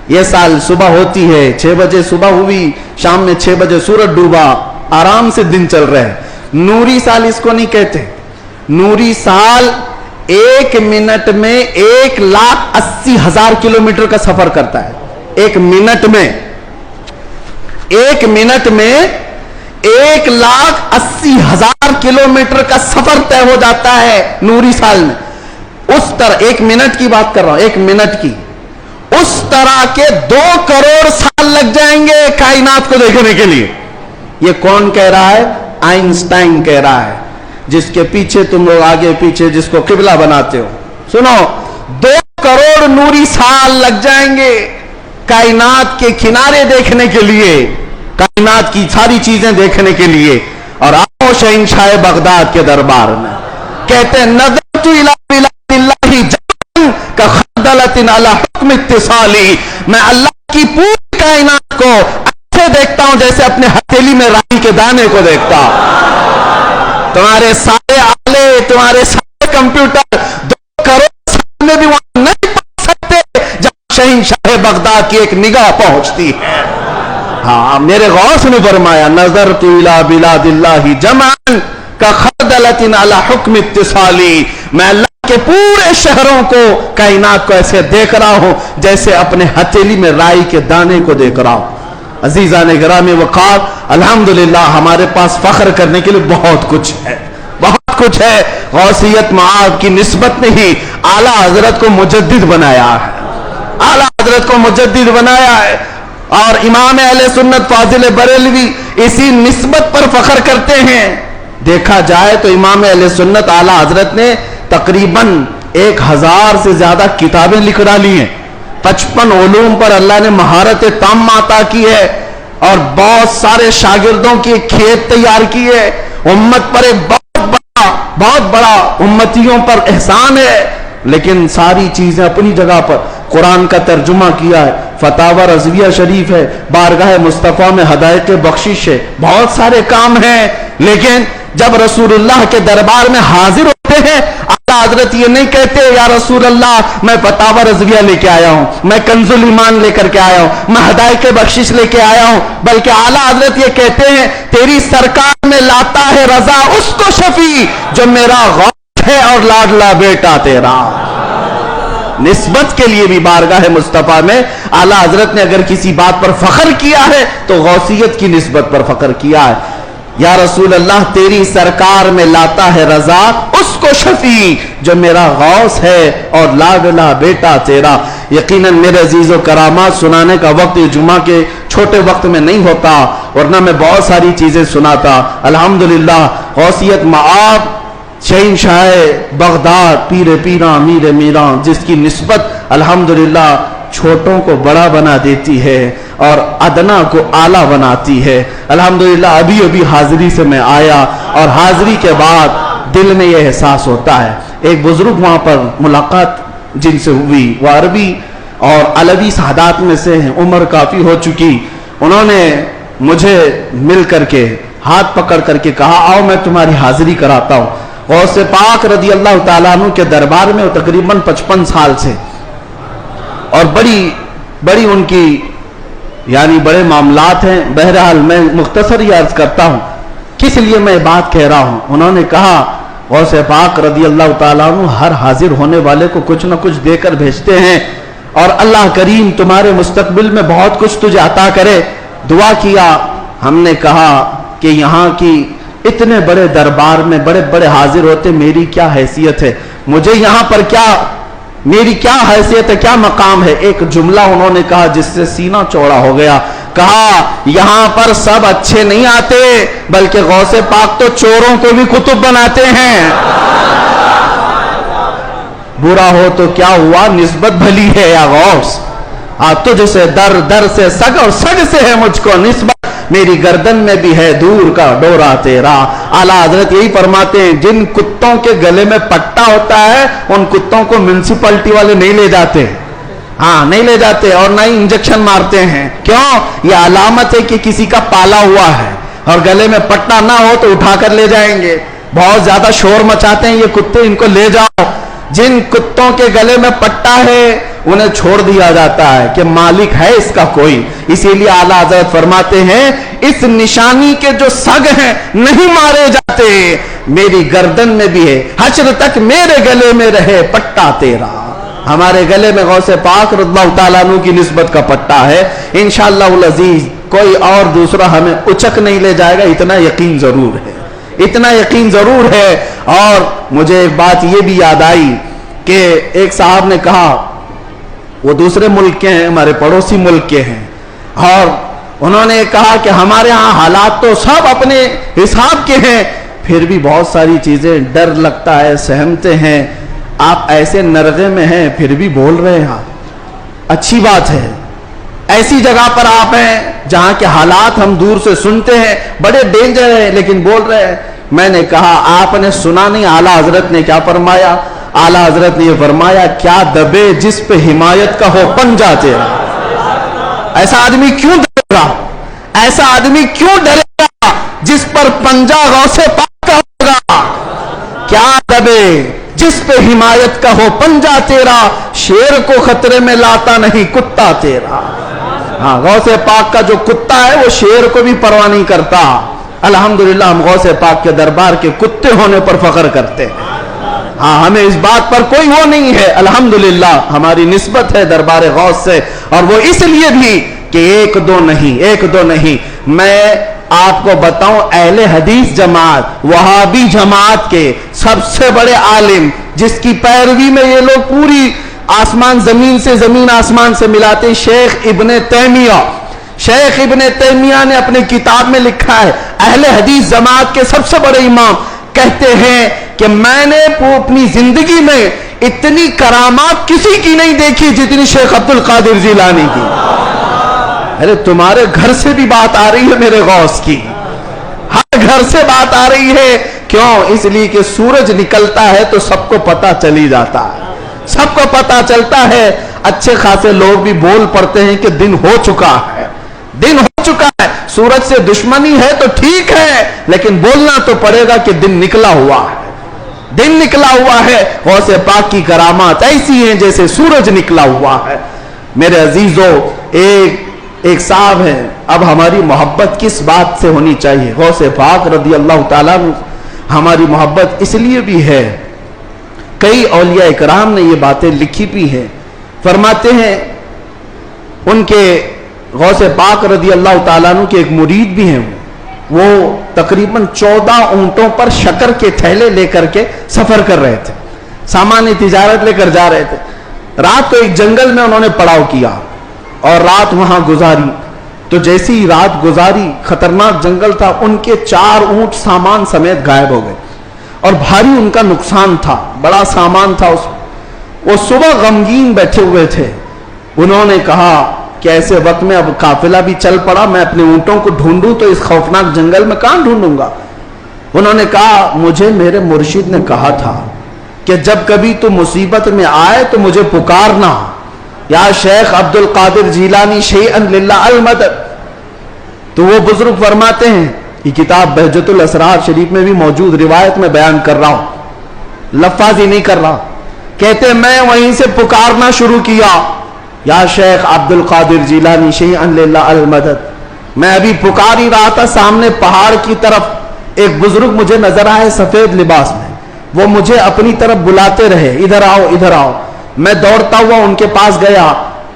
Speaker 1: یہ سال صبح ہوتی ہے 6 بجے صبح ہوئی، شام میں 6 بجے سورج ڈوبا، آرام سے دن چل رہے ہیں. نوری سال اس کو نہیں کہتے. نوری سال 1 منٹ میں 1,80,000 کلومیٹر کا سفر کرتا ہے. 1 منٹ میں 1,80,000 کلومیٹر کا سفر طے ہو جاتا ہے نوری سال میں. اس طرح 1 منٹ کی بات کر رہا ہوں، 1 منٹ کی، اس طرح کے 2 کروڑ سال لگ جائیں گے کائنات کو دیکھنے کے لیے. یہ کون کہہ رہا ہے؟ آئنسٹائن کہہ رہا ہے، جس کے پیچھے تم لوگ آگے پیچھے جس کو قبلہ بناتے ہو. سنو، 2 کروڑ نوری سال لگ جائیں گے کائنات کے کنارے دیکھنے کے لیے، کائنات کی ساری چیزیں دیکھنے کے لیے. اور آؤ شہنشاہ بغداد کے دربار میں، کہتے ہیں نظرت الی بلاد اللہ جمعاً کخردلۃ علی حکم اتصالی. میں اللہ کی پوری کائنات کو ایسے دیکھتا ہوں جیسے اپنے ہتھیلی میں رائی کے دانے کو دیکھتا. تمہارے سارے آلے، تمہارے سارے کمپیوٹر 2 کروڑ سال میں بھی وہاں نہیں پہنچ سکتے جب شہنشاہ بغداد کی ایک نگاہ پہنچتی ہے. ہاں، میرے غوث نے فرمایا نظرت الی بلاد اللہ جمعاً کخردلۃ علی حکم اتصالی. میں اللہ کے پورے شہروں کو، کائنات کو ایسے دیکھ رہا ہوں جیسے اپنے ہتھیلی میں رائی کے دانے کو دیکھ رہا ہوں. عزیزان گرامی وقار، الحمدللہ ہمارے پاس فخر کرنے کے لیے بہت کچھ ہے، بہت کچھ ہے. غوثیت معاذ کی نسبت نہیں، اعلیٰ حضرت کو مجدد بنایا ہے، اعلیٰ حضرت کو مجدد بنایا ہے. اور امام اہل سنت فاضل بریلوی اسی نسبت پر فخر کرتے ہیں. دیکھا جائے تو امام اہل سنت اعلیٰ حضرت نے تقریباً 1000 سے زیادہ کتابیں لکھ ڈالی ہیں. 55 علوم پر اللہ نے مہارت تام عطا کی ہے اور بہت سارے شاگردوں کی کھیت تیار کی ہے. امت پر ایک بہت بڑا امتیوں پر احسان ہے. لیکن ساری چیزیں اپنی جگہ پر. قرآن کا ترجمہ کیا ہے, فتاوی رضویہ شریف ہے, بارگاہ مصطفیٰ میں ہدایت بخشش ہے, بہت سارے کام ہیں. لیکن جب رسول اللہ کے دربار میں حاضر ہوتے ہیں, اعلیٰ حضرت یہ نہیں کہتے یا رسول اللہ میں فتاوی رضویہ لے کے آیا ہوں, میں کنز الایمان لے کر کے آیا ہوں, میں ہدایت بخشش لے کے آیا ہوں, بلکہ اعلیٰ حضرت یہ کہتے ہیں تیری سرکار میں لاتا ہے رضا اس کو شفیع جو میرا غوث ہے اور لاڈلا بیٹا تیرا. نسبت کے لیے بھی بارگاہ مصطفیٰ میں اعلیٰ حضرت نے اگر کسی بات پر فخر کیا ہے تو غوثیت کی نسبت پر فخر کیا ہے. یا رسول اللہ تیری سرکار میں لاتا ہے رضا اس کو شفیع جو میرا غوث ہے اور لاڈلا بیٹا تیرا. یقیناً میرے عزیز و کرامات سنانے کا وقت جمعہ کے چھوٹے وقت میں نہیں ہوتا, ورنہ میں بہت ساری چیزیں سناتا. الحمدللہ غوثیت معاب شہنشاہ بغداد پیر پیراں امیر میراں, جس کی نسبت الحمدللہ چھوٹوں کو بڑا بنا دیتی ہے اور ادنا کو اعلیٰ بناتی ہے. الحمدللہ ابھی حاضری سے میں آیا اور حاضری کے بعد دل میں یہ احساس ہوتا ہے. ایک بزرگ وہاں پر ملاقات جن سے ہوئی, وہ عربی اور علوی سادات میں سے ہیں, عمر کافی ہو چکی. انہوں نے مجھے مل کر کے ہاتھ پکڑ کر کے کہا آؤ میں تمہاری حاضری کراتا ہوں. غوث پاک رضی اللہ تعالیٰ عنہ کے دربار میں وہ تقریباً 55 سال سے, اور بڑی ان کی یعنی بڑے معاملات ہیں. بہرحال میں مختصر یہ عرض کرتا ہوں کس لیے میں بات کہہ رہا ہوں. انہوں نے کہا غوث پاک رضی اللہ تعالیٰ عنہ ہر حاضر ہونے والے کو کچھ نہ کچھ دے کر بھیجتے ہیں, اور اللہ کریم تمہارے مستقبل میں بہت کچھ تجھے عطا کرے. دعا کیا. ہم نے کہا کہ یہاں کی اتنے بڑے دربار میں بڑے بڑے حاضر ہوتے, میری کیا حیثیت ہے, مجھے یہاں پر میری کیا حیثیت ہے, کیا مقام ہے. ایک جملہ انہوں نے کہا جس سے سینہ چوڑا ہو گیا. کہا یہاں پر سب اچھے نہیں آتے, بلکہ غوث پاک تو چوروں کو بھی قطب بناتے ہیں. برا ہو تو کیا ہوا, نسبت بھلی ہے یا غوث. تجھ سے در سے سگ اور سگ سے ہے مجھ کو نسبت, میری گردن میں بھی ہے دور کا ڈورا تیرا. اعلیٰ حضرت یہی فرماتے ہیں جن کتوں کے گلے میں پٹا ہوتا ہے ان کتوں کو میونسپلٹی والے نہیں لے جاتے, نہیں لے جاتے, اور نہ ہی انجیکشن مارتے ہیں. کیوں؟ یہ علامت ہے کہ کسی کا پالا ہوا ہے, اور گلے میں پٹا نہ ہو تو اٹھا کر لے جائیں گے. بہت زیادہ شور مچاتے ہیں یہ کتے, ان کو لے جاؤ. جن کتوں کے گلے میں پٹا ہے انہیں چھوڑ دیا جاتا ہے کہ مالک ہے اس کا کوئی. اسی لیے اعلیٰ حضرت فرماتے ہیں اس نشانی کے جو سگ ہیں نہیں مارے جاتے, میری گردن میں بھی ہے, حشر تک میرے گلے میں رہے پٹا تیرا. ہمارے گلے میں غوث پاک رضی اللہ تعالیٰ عنہ کی نسبت کا پٹا ہے. انشاءاللہ العزیز کوئی اور دوسرا ہمیں اچک نہیں لے جائے گا, اتنا یقین ضرور ہے, اتنا یقین ضرور ہے. اور مجھے ایک بات یہ بھی یاد آئی کہ ایک صاحب نے کہا, وہ دوسرے ملک کے ہیں, ہمارے پڑوسی ملک کے ہیں, اور انہوں نے کہا کہ ہمارے ہاں حالات تو سب اپنے حساب کے ہیں, پھر بھی بہت ساری چیزیں ڈر لگتا ہے, سہمتے ہیں. آپ ایسے نرغے میں ہیں پھر بھی بول رہے ہیں, اچھی بات ہے. ایسی جگہ پر آپ ہیں جہاں کے حالات ہم دور سے سنتے ہیں, بڑے ڈینجر ہیں, لیکن بول رہے ہیں. میں نے کہا آپ نے سنا نہیں اعلیٰ حضرت نے کیا فرمایا؟ اعلیٰ حضرت نے یہ فرمایا کیا دبے جس پہ حمایت کا ہو پنجہ تیرا. ایسا آدمی کیوں ڈرے گا, ایسا آدمی کیوں ڈرے گا جس پر پنجہ غوث پاک کا ہوگا. کیا دبے جس پہ حمایت کا ہو پنجہ تیرا, شیر کو خطرے میں لاتا نہیں کتا تیرا. غوث پاک کا جو کتا ہے وہ شیر کو بھی پرواہ نہیں کرتا. الحمدللہ ہم غوث پاک کے دربار کے کتے ہونے پر فخر کرتے ہیں. ہمیں اس بات پر کوئی وہ نہیں ہے. الحمدللہ ہماری نسبت ہے دربار غوث سے, اور وہ اس لیے بھی کہ ایک دو نہیں. میں آپ کو بتاؤں اہل حدیث جماعت وہابی جماعت کے سب سے بڑے عالم جس کی پیروی میں یہ لوگ پوری آسمان زمین سے زمین آسمان سے ملاتے, شیخ ابن تیمیہ. شیخ ابن تیمیہ نے اپنے کتاب میں لکھا ہے، اہل حدیث جماعت کے سب سے بڑے امام کہتے ہیں کہ میں نے اپنی زندگی میں اتنی کرامات کسی کی نہیں دیکھی جتنی شیخ عبد القادر جیلانی کی۔ ارے تمہارے گھر سے بھی بات آ رہی ہے میرے غوث کی، ہر گھر سے بات آ رہی ہے۔ کیوں؟ اس لیے کہ سورج نکلتا ہے تو سب کو پتا چلی جاتا ہے، سب کو پتا چلتا ہے۔ اچھے خاصے لوگ بھی بول پڑتے ہیں کہ دن ہو چکا ہے، دن ہو چکا ہے۔ سورج سے دشمنی ہے تو ٹھیک ہے، لیکن بولنا تو پڑے گا کہ دن نکلا ہوا ہے، دن نکلا ہوا ہے۔ غوث پاک کی کرامات ایسی ہیں جیسے سورج نکلا ہوا ہے۔ میرے عزیزو، ایک صاحب ہے، اب ہماری محبت کس بات سے ہونی چاہیے؟ غوث پاک رضی اللہ تعالیٰ عنہ ہماری محبت اس لیے بھی ہے، کئی اولیاء کرام نے یہ باتیں لکھی بھی ہیں، فرماتے ہیں ان کے غوث پاک رضی اللہ تعالیٰ عنہ کے ایک مرید بھی ہیں، وہ تقریباً 14 اونٹوں پر شکر کے تھیلے لے کر کے سفر کر رہے تھے، سامان تجارت لے کر جا رہے تھے۔ رات کو ایک جنگل میں انہوں نے پڑاؤ کیا اور رات وہاں گزاری، تو جیسی ہی رات گزاری، خطرناک جنگل تھا، ان کے 4 اونٹ سامان سمیت غائب ہو گئے اور بھاری ان کا نقصان تھا، بڑا سامان تھا اس میں۔ وہ صبح غمگین بیٹھے ہوئے تھے، انہوں نے کہا کہ ایسے وقت میں اب قافلہ بھی چل پڑا، میں اپنے اونٹوں کو ڈھونڈوں تو اس خوفناک جنگل میں کہاں ڈھونڈوں گا؟ انہوں نے کہا مجھے میرے مرشد نے کہا تھا کہ جب کبھی تو مصیبت میں آئے تو مجھے پکارنا، یا شیخ عبد القادر جیلانی شیئا للہ المدد۔ تو وہ بزرگ فرماتے ہیں، یہ کتاب بہجت الاسرار شریف میں بھی موجود روایت میں بیان کر رہا ہوں، لفظ ہی نہیں کر رہا، کہتے میں وہیں سے پکارنا شروع کیا، یا شیخ عبد القادر جیلانی شیئا للہ المدد۔ میں ابھی پکار ہی رہا تھا، سامنے پہاڑ کی طرف ایک بزرگ مجھے نظر آئے سفید لباس میں، وہ مجھے اپنی طرف بلاتے رہے، ادھر آؤ ادھر آؤ۔ میں دوڑتا ہوا ان کے پاس گیا،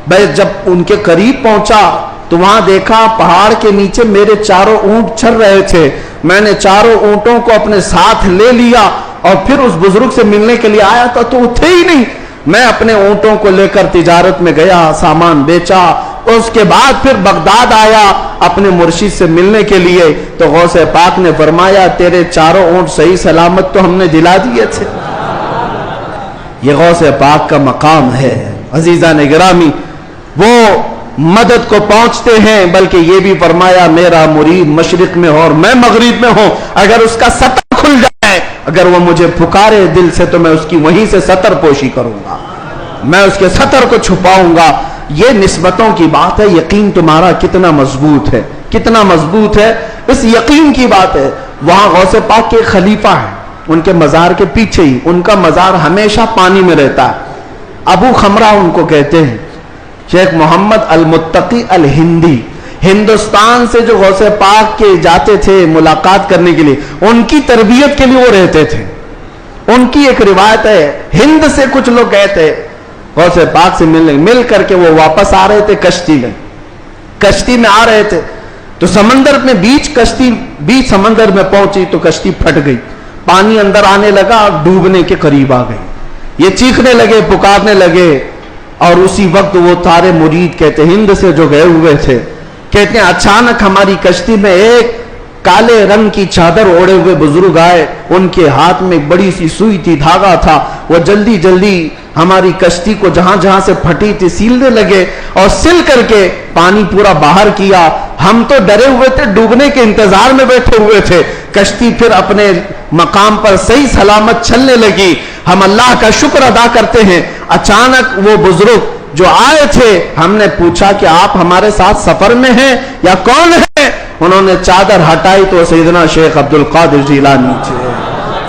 Speaker 1: میں جب ان کے قریب پہنچا تو وہاں دیکھا پہاڑ کے نیچے میرے 4 اونٹ چر رہے تھے۔ میں نے 4 اونٹوں کو اپنے ساتھ لے لیا اور پھر اس بزرگ سے ملنے کے لیے آیا تھا تو وہ تھے ہی نہیں۔ میں اپنے اونٹوں کو لے کر تجارت میں گیا، سامان بیچا، اس کے بعد پھر بغداد آیا اپنے مرشد سے ملنے کے لیے، تو غوث پاک نے فرمایا تیرے 4 اونٹ صحیح سلامت تو ہم نے دلا دیے تھے۔ یہ غوث پاک کا مقام ہے عزیزان گرامی، وہ مدد کو پہنچتے ہیں، بلکہ یہ بھی فرمایا میرا مرید مشرق میں ہو اور میں مغرب میں ہوں، اگر اس کا سطر کھل جائے، اگر وہ مجھے پکارے دل سے تو میں اس کی وہیں سے سطر پوشی کروں گا، میں اس کے سطر کو چھپاؤں گا۔ یہ نسبتوں کی بات ہے، یقین تمہارا کتنا مضبوط ہے، کتنا مضبوط ہے، اس یقین کی بات ہے۔ وہاں غوث پاک کے خلیفہ ہیں، ان کے مزار کے پیچھے ہی، ان کا مزار ہمیشہ پانی میں رہتا ہے، ابو خمرہ ان کو کہتے ہیں، شیخ محمد المتقی الہندی، ہندوستان سے جو غوث پاک کے جاتے تھے ملاقات کرنے کے لیے، ان کی تربیت کے لیے وہ رہتے تھے۔ ان کی ایک روایت ہے، ہند سے کچھ لوگ گئے تھے غوث پاک سے ملنے، مل کر کے وہ واپس آ رہے تھے کشتی میں آ رہے تھے، تو سمندر میں بیچ سمندر میں پہنچی تو کشتی پھٹ گئی، پانی اندر آنے لگا اور ڈوبنے کے قریب آ گئی۔ یہ چیخنے لگے، پکارنے لگے، اور اسی وقت وہ سارے مرید کہتے ہند سے جو گئے ہوئے تھے، کہتے ہیں اچانک ہماری کشتی میں ایک کالے رنگ کی چادر اوڑے ہوئے بزرگ آئے، ان کے ہاتھ میں ایک بڑی سی سوئی تھی، دھاگا تھا، وہ جلدی جلدی ہماری کشتی کو جہاں جہاں سے پھٹی تھی سیلنے لگے اور سل کر کے پانی پورا باہر کیا۔ ہم تو ڈرے ہوئے تھے، ڈوبنے کے انتظار میں بیٹھے ہوئے تھے، کشتی پھر اپنے مقام پر صحیح سلامت چلنے لگی۔ ہم اللہ کا شکر ادا کرتے ہیں، اچانک وہ بزرگ جو آئے تھے، ہم نے پوچھا کہ آپ ہمارے ساتھ سفر میں ہیں یا کون ہیں؟ انہوں نے چادر ہٹائی تو سیدنا شیخ عبد القادر جیلانی تھے۔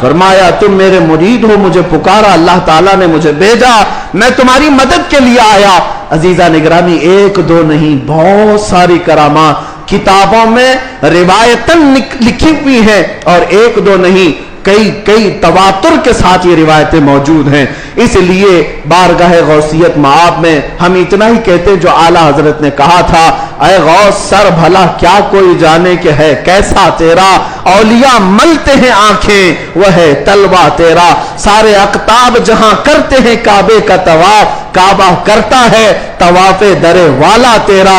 Speaker 1: فرمایا تم میرے مرید ہو، مجھے پکارا، اللہ تعالیٰ نے مجھے بھیجا، میں تمہاری مدد کے لیے آیا۔ عزیزان گرامی، 1 2 نہیں، بہت ساری کرامات کتابوں میں روایتاً لکھی ہوئی ہیں، اور 1 2 نہیں، کئی تواتر کے ساتھ یہ روایتیں موجود ہیں۔ اس لیے بارگاہ غوثیت معاب میں ہم اتنا ہی کہتے ہیں جو اعلیٰ حضرت نے کہا تھا، اے غوث سر بھلا کیا کوئی جانے کہ ہے کیسا تیرا، اولیاء ملتے ہیں آنکھیں وہ ہے طلبہ تیرا، سارے اقطاب جہاں کرتے ہیں کعبے کا طواف، کعبہ کرتا ہے طواف در والا تیرا،